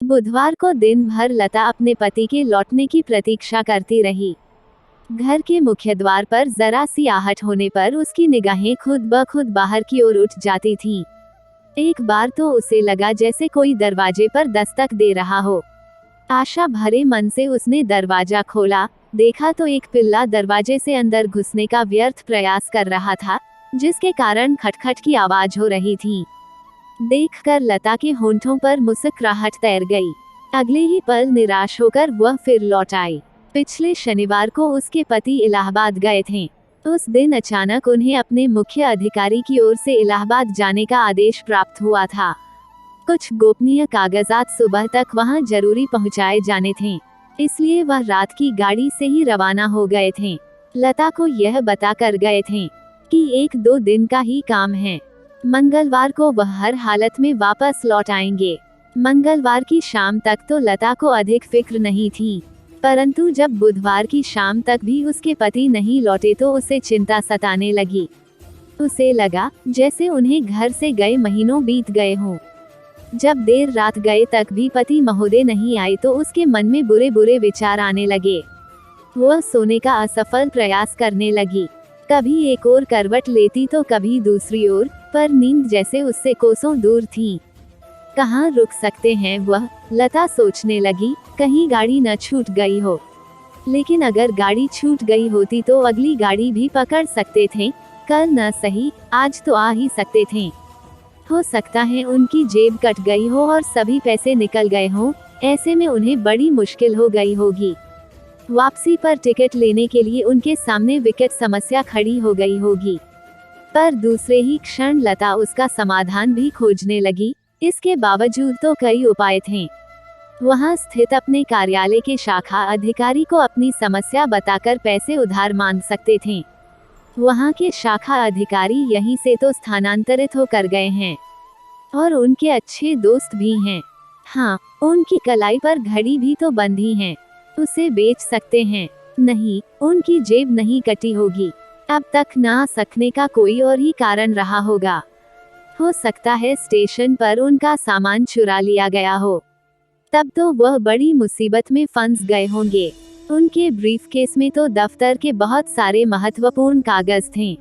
बुधवार को दिन भर लता अपने पति के लौटने की प्रतीक्षा करती रही। घर के मुख्य द्वार पर जरा सी आहट होने पर उसकी निगाहें खुद ब खुद बाहर की ओर उठ जाती थीं। एक बार तो उसे लगा जैसे कोई दरवाजे पर दस्तक दे रहा हो। आशा भरे मन से उसने दरवाजा खोला, देखा तो एक पिल्ला दरवाजे से अंदर घुसने का व्यर्थ प्रयास कर रहा था, जिसके कारण खटखट की आवाज हो रही थी। देखकर लता के होंठों पर मुस्कुराहट तैर गई। अगले ही पल निराश होकर वह फिर लौट आई। पिछले शनिवार को उसके पति इलाहाबाद गए थे। उस दिन अचानक उन्हें अपने मुख्य अधिकारी की ओर से इलाहाबाद जाने का आदेश प्राप्त हुआ था। कुछ गोपनीय कागजात सुबह तक वहां जरूरी पहुंचाए जाने थे, इसलिए वह रात की गाड़ी से ही रवाना हो गए थे। लता को यह बताकर गए थे कि 1-2 दिन का ही काम है, मंगलवार को वह हर हालत में वापस लौट आएंगे। मंगलवार की शाम तक तो लता को अधिक फिक्र नहीं थी, परंतु जब बुधवार की शाम तक भी उसके पति नहीं लौटे तो उसे चिंता सताने लगी। उसे लगा जैसे उन्हें घर से गए महीनों बीत गए हों। जब देर रात गए तक भी पति महोदय नहीं आए तो उसके मन में बुरे बुरे विचार आने लगे। वह सोने का असफल प्रयास करने लगी। कभी एक ओर करवट लेती तो कभी दूसरी ओर, पर नींद जैसे उससे कोसों दूर थी। कहाँ रुक सकते हैं वह, लता सोचने लगी, कहीं गाड़ी न छूट गई हो। लेकिन अगर गाड़ी छूट गई होती तो अगली गाड़ी भी पकड़ सकते थे, कल न सही आज तो आ ही सकते थे। हो सकता है उनकी जेब कट गई हो और सभी पैसे निकल गए हों, ऐसे में उन्हें बड़ी मुश्किल हो गई होगी। वापसी पर टिकट लेने के लिए उनके सामने विकट समस्या खड़ी हो गई होगी। पर दूसरे ही क्षण लता उसका समाधान भी खोजने लगी। इसके बावजूद तो कई उपाय थे। वहां स्थित अपने कार्यालय के शाखा अधिकारी को अपनी समस्या बताकर पैसे उधार मांग सकते थे। वहां के शाखा अधिकारी यहीं से तो स्थानांतरित होकर गए हैं और उनके अच्छे दोस्त भी हैं। हाँ, उनकी कलाई पर घड़ी भी तो बंधी है, उसे बेच सकते हैं। नहीं, उनकी जेब नहीं कटी होगी। अब तक न आ सकने का कोई और ही कारण रहा होगा। हो सकता है स्टेशन पर उनका सामान चुरा लिया गया हो। तब तो वह बड़ी मुसीबत में फंस गए होंगे। उनके ब्रीफकेस में तो दफ्तर के बहुत सारे महत्वपूर्ण कागज थे।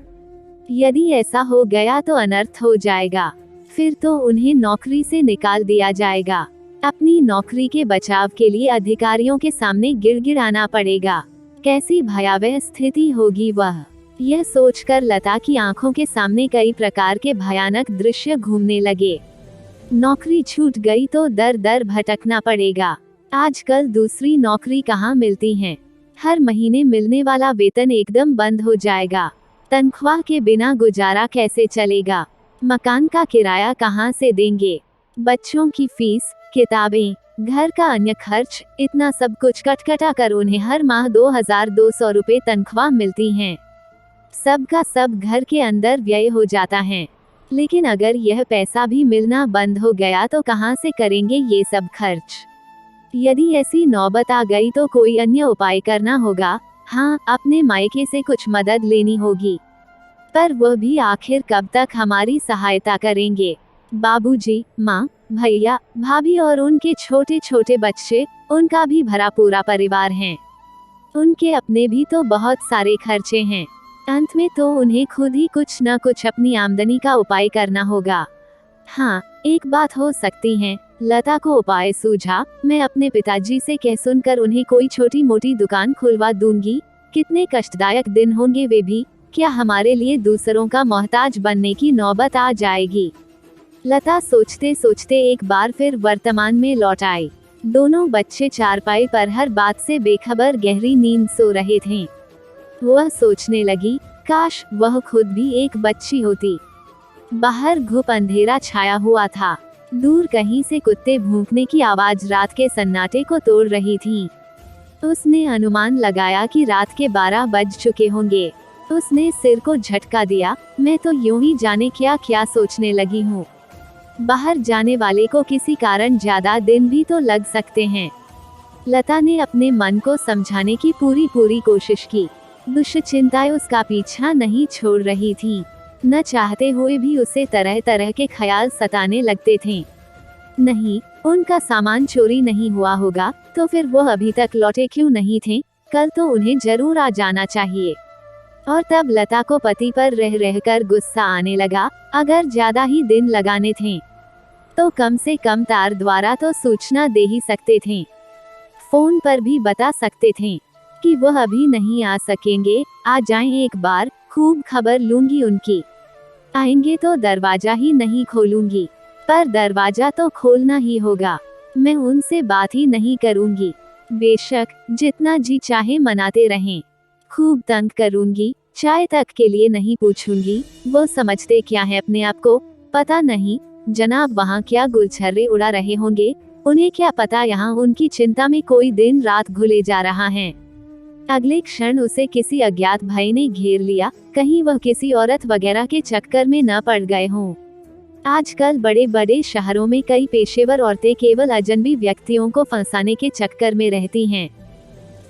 यदि ऐसा हो गया तो अनर्थ हो जाएगा। फिर तो उन्हें नौकरी से निकाल दिया जाएगा। अपनी नौकरी के बचाव के लिए अधिकारियों के सामने गिड़गिड़ाना पड़ेगा। कैसी भयावह स्थिति होगी वह। यह सोचकर लता की आंखों के सामने कई प्रकार के भयानक दृश्य घूमने लगे। नौकरी छूट गई तो दर दर भटकना पड़ेगा। आजकल दूसरी नौकरी कहाँ मिलती हैं? हर महीने मिलने वाला वेतन एकदम बंद हो जाएगा। तनख्वाह के बिना गुजारा कैसे चलेगा? मकान का किराया कहाँ से देंगे? बच्चों की फीस, किताबें, घर का अन्य खर्च, इतना सब कुछ कटकटा कर उन्हें हर माह 2200 रुपए तनख्वाह मिलती हैं। सब का सब घर के अंदर व्यय हो जाता है। लेकिन अगर यह पैसा भी मिलना बंद हो गया तो कहाँ से करेंगे ये सब खर्च? यदि ऐसी नौबत आ गई तो कोई अन्य उपाय करना होगा। हाँ, अपने मायके से कुछ मदद लेनी होगी। पर वह भी आखिर कब तक हमारी सहायता करेंगे? बाबूजी, माँ, भैया, भाभी और उनके छोटे छोटे बच्चे, उनका भी भरा पूरा परिवार है। उनके अपने भी तो बहुत सारे खर्चे हैं। अंत में तो उन्हें खुद ही कुछ न कुछ अपनी आमदनी का उपाय करना होगा। हाँ, एक बात हो सकती है। लता को उपाय सूझा, मैं अपने पिताजी से कह सुनकर उन्हें कोई छोटी मोटी दुकान खुलवा दूंगी। कितने कष्टदायक दिन होंगे वे भी। क्या हमारे लिए दूसरों का मोहताज बनने की नौबत आ जाएगी? लता सोचते सोचते एक बार फिर वर्तमान में लौट आई। दोनों बच्चे चारपाई पर हर बात से बेखबर गहरी नींद सो रहे थे। वह सोचने लगी, काश वह खुद भी एक बच्ची होती। बाहर घुप अंधेरा छाया हुआ था। दूर कहीं से कुत्ते भौंकने की आवाज रात के सन्नाटे को तोड़ रही थी। उसने अनुमान लगाया कि रात के 12 बज चुके होंगे। उसने सिर को झटका दिया, मैं तो यूं ही जाने क्या क्या सोचने लगी हूँ। बाहर जाने वाले को किसी कारण ज्यादा दिन भी तो लग सकते हैं। लता ने अपने मन को समझाने की पूरी कोशिश की। दुश्चिंताएं उसका पीछा नहीं छोड़ रही थी। न चाहते हुए भी उसे तरह तरह के ख्याल सताने लगते थे। नहीं, उनका सामान चोरी नहीं हुआ होगा तो फिर वो अभी तक लौटे क्यों नहीं थे? कल तो उन्हें जरूर आ जाना चाहिए। और तब लता को पति पर रह रहकर गुस्सा आने लगा। अगर ज्यादा ही दिन लगाने थे तो कम से कम तार द्वारा तो सूचना दे ही सकते थे, फोन पर भी बता सकते थे कि वह अभी नहीं आ सकेंगे। आ जाएं एक बार, खूब खबर लूंगी उनकी। आएंगे तो दरवाजा ही नहीं खोलूंगी, पर दरवाजा तो खोलना ही होगा। मैं उनसे बात ही नहीं करूंगी। बेशक जितना जी चाहे मनाते रहें, खूब तंग करूंगी, चाय तक के लिए नहीं पूछूंगी। वो समझते क्या है अपने आप को? पता नहीं जनाब वहाँ क्या गुलछर्रे उड़ा रहे होंगे। उन्हें क्या पता यहाँ उनकी चिंता में कोई दिन रात घुले जा रहा है। अगले क्षण उसे किसी अज्ञात भय ने घेर लिया। कहीं वह किसी औरत वगैरह के चक्कर में न पड़ गए हों। आजकल बड़े बड़े शहरों में कई पेशेवर औरतें केवल अजनबी व्यक्तियों को फंसाने के चक्कर में रहती हैं।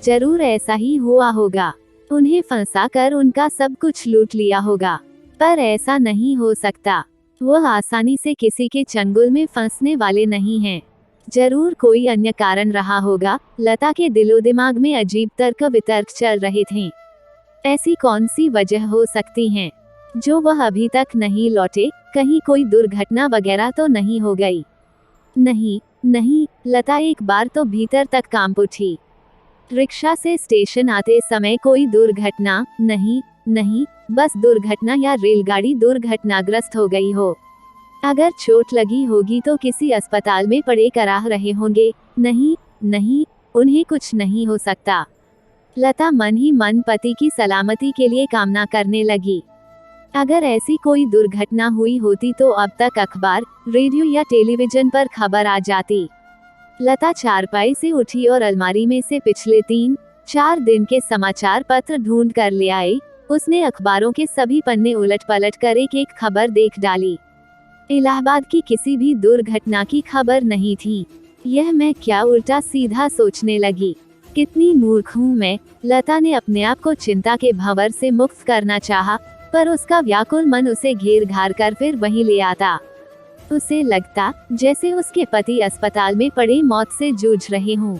जरूर ऐसा ही हुआ होगा। उन्हें फंसा कर उनका सब कुछ लूट लिया होगा। पर ऐसा नहीं हो सकता। वह आसानी से किसी के चंगुल में फंसने वाले नहीं हैं। जरूर कोई अन्य कारण रहा होगा। लता के दिलो दिमाग में अजीब तर्क वितर्क चल रहे थे। ऐसी कौन सी वजह हो सकती है जो वह अभी तक नहीं लौटे? कहीं कोई दुर्घटना वगैरह तो नहीं हो गई? नहीं नहीं, लता एक बार तो भीतर तक कांप उठी। रिक्शा से स्टेशन आते समय कोई दुर्घटना? नहीं नहीं, बस दुर्घटना या रेलगाड़ी दुर्घटनाग्रस्त हो गई हो। अगर चोट लगी होगी तो किसी अस्पताल में पड़े कराह रहे होंगे। नहीं नहीं, उन्हें कुछ नहीं हो सकता। लता मन ही मन पति की सलामती के लिए कामना करने लगी। अगर ऐसी कोई दुर्घटना हुई होती तो अब तक अखबार, रेडियो या टेलीविजन पर खबर आ जाती। लता चारपाई से उठी और अलमारी में से पिछले 3-4 दिन के समाचार पत्र ढूंढ कर ले आई। उसने अखबारों के सभी पन्ने उलट पलट कर एक एक खबर देख डाली। इलाहाबाद की किसी भी दुर्घटना की खबर नहीं थी। यह मैं क्या उल्टा सीधा सोचने लगी। कितनी मूर्ख हूँ मैं। लता ने अपने आप को चिंता के भंवर से मुक्त करना चाहा, पर उसका व्याकुल मन उसे घेर घार कर फिर वहीं ले आता। उसे लगता जैसे उसके पति अस्पताल में पड़े मौत से जूझ रहे हों।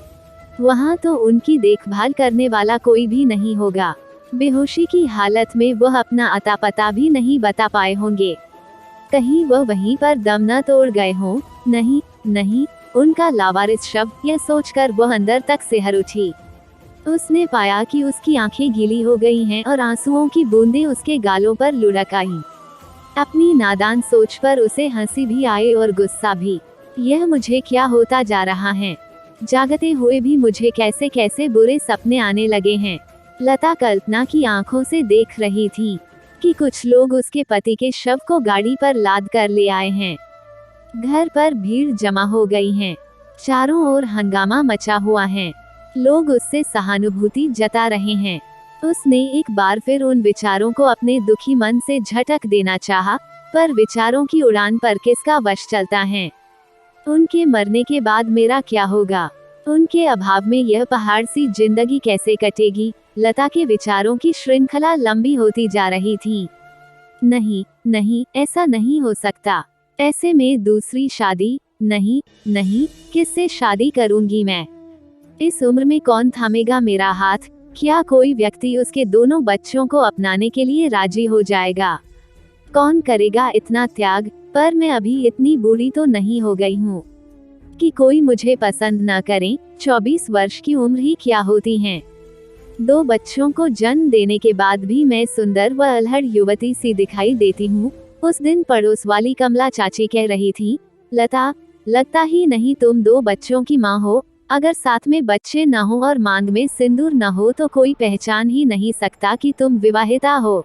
वहाँ तो उनकी देखभाल करने वाला कोई भी नहीं होगा। बेहोशी की हालत में वह अपना अता पता भी नहीं बता पाए होंगे। कहीं वह वहीं पर दम न तोड़ गए हों। नहीं नहीं, उनका लावारिस शव, यह सोचकर वह अंदर तक सिहर उठी। उसने पाया कि उसकी आंखें गीली हो गई हैं और आंसुओं की बूंदें उसके गालों पर लुढ़क आईं। अपनी नादान सोच पर उसे हंसी भी आई और गुस्सा भी। यह मुझे क्या होता जा रहा है? जागते हुए भी मुझे कैसे कैसे बुरे सपने आने लगे हैं। लता कल्पना की आंखों से देख रही थी कि कुछ लोग उसके पति के शव को गाड़ी पर लाद कर ले आए हैं। घर पर भीड़ जमा हो गई है। चारों ओर हंगामा मचा हुआ है। लोग उससे सहानुभूति जता रहे हैं। उसने एक बार फिर उन विचारों को अपने दुखी मन से झटक देना चाहा, पर विचारों की उड़ान पर किसका वश चलता है? उनके मरने के बाद मेरा क्या होगा? उनके अभाव में यह पहाड़ सी जिंदगी कैसे कटेगी? लता के विचारों की श्रृंखला लंबी होती जा रही थी। नहीं नहीं, ऐसा नहीं हो सकता। ऐसे में दूसरी शादी? नहीं नहीं, किससे शादी करूंगी मैं? इस उम्र में कौन थामेगा मेरा हाथ? क्या कोई व्यक्ति उसके दोनों बच्चों को अपनाने के लिए राजी हो जाएगा? कौन करेगा इतना त्याग? पर मैं अभी इतनी बूढ़ी तो नहीं हो गई हूँ कि कोई मुझे पसंद न करे। 24 वर्ष की उम्र ही क्या होती है। 2 बच्चों को जन्म देने के बाद भी मैं सुंदर व अल्हड़ युवती सी दिखाई देती हूँ। उस दिन पड़ोस वाली कमला चाची कह रही थी, लता, लगता ही नहीं तुम 2 बच्चों की माँ हो। अगर साथ में बच्चे न हो और मांग में सिंदूर न हो तो कोई पहचान ही नहीं सकता कि तुम विवाहिता हो।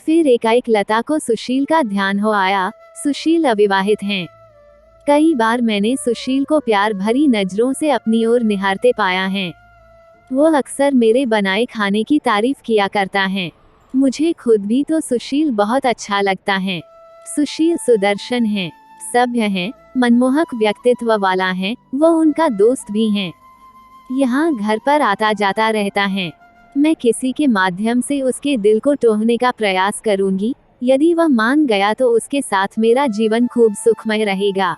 फिर एकाएक लता को सुशील का ध्यान हो आया। सुशील अविवाहित हैं। कई बार मैंने सुशील को प्यार भरी नजरों से अपनी ओर निहारते पाया है। वो अक्सर मेरे बनाए खाने की तारीफ किया करता है। मुझे खुद भी तो सुशील बहुत अच्छा लगता है। सुशील सुदर्शन है, सभ्य है, मनमोहक व्यक्तित्व वाला है। वो उनका दोस्त भी हैं। यहाँ घर पर आता जाता रहता है। मैं किसी के माध्यम से उसके दिल को टोहने का प्रयास करूंगी। यदि वह मान गया तो उसके साथ मेरा जीवन खूब सुखमय रहेगा।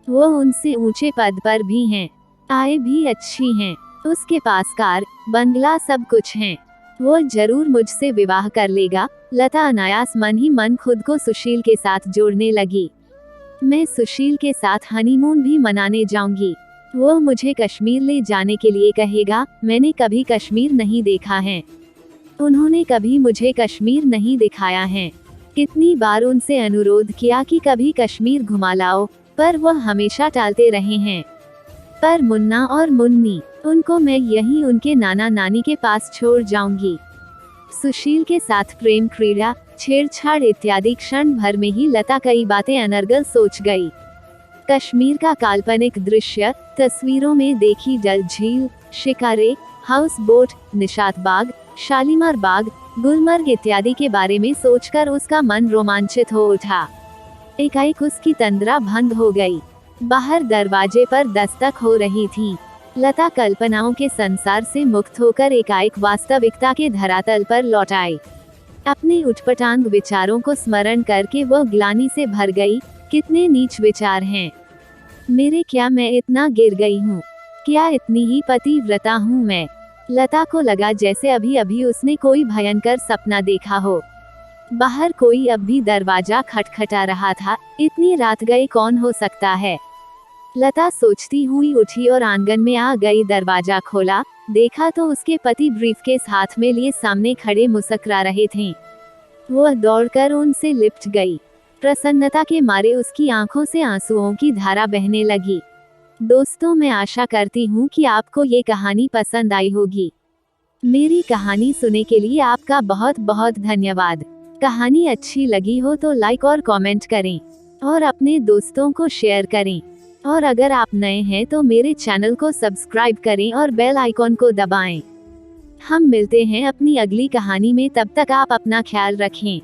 वो उनसे ऊंचे पद पर भी हैं, आय भी अच्छी हैं, उसके पास कार, बंगला सब कुछ हैं। वो जरूर मुझसे विवाह कर लेगा। लता अनायास मन ही मन खुद को सुशील के साथ जोड़ने लगी। मैं सुशील के साथ हनीमून भी मनाने जाऊंगी। वो मुझे कश्मीर ले जाने के लिए कहेगा। मैंने कभी कश्मीर नहीं देखा है, उन्होंने कभी मुझे कश्मीर नहीं दिखाया है। कितनी बार उनसे अनुरोध किया कि कभी कश्मीर घुमा लाओ, पर वह हमेशा टालते रहे हैं। पर मुन्ना और मुन्नी, उनको मैं यहीं उनके नाना नानी के पास छोड़ जाऊंगी। सुशील के साथ प्रेम क्रीड़ा, छेड़छाड़ इत्यादि क्षण भर में ही लता कई बातें अनर्गल सोच गई। कश्मीर का काल्पनिक दृश्य, तस्वीरों में देखी डल झील, शिकारे, हाउस बोट, निशात बाग, शालीमार बाग, गुलमर्ग इत्यादि के बारे में सोचकर उसका मन रोमांचित हो उठा। एकाएक उसकी तंद्रा भंग हो गई। बाहर दरवाजे पर दस्तक हो रही थी। लता कल्पनाओं के संसार से मुक्त होकर एकाएक वास्तविकता के धरातल पर लौट आई। अपने उटपटांग विचारों को स्मरण करके वह ग्लानि से भर गई। कितने नीच विचार हैं मेरे, क्या मैं इतना गिर गई हूँ? क्या इतनी ही पतिव्रता हूँ मैं? लता को लगा जैसे अभी अभी उसने कोई भयंकर सपना देखा हो। बाहर कोई अब भी दरवाजा खटखटा रहा था। इतनी रात गए कौन हो सकता है? लता सोचती हुई उठी और आंगन में आ गई। दरवाजा खोला, देखा तो उसके पति ब्रीफकेस हाथ में लिए सामने खड़े मुस्कुरा रहे थे। वह दौड़कर उनसे लिपट गई। प्रसन्नता के मारे उसकी आंखों से आंसुओं की धारा बहने लगी। दोस्तों, मैं आशा करती हूँ कि आपको ये कहानी पसंद आई होगी। मेरी कहानी सुनने के लिए आपका बहुत बहुत धन्यवाद। कहानी अच्छी लगी हो तो लाइक और कमेंट करें और अपने दोस्तों को शेयर करें। और अगर आप नए हैं तो मेरे चैनल को सब्सक्राइब करें और बेल आइकॉन को दबाएं। हम मिलते हैं अपनी अगली कहानी में, तब तक आप अपना ख्याल रखें।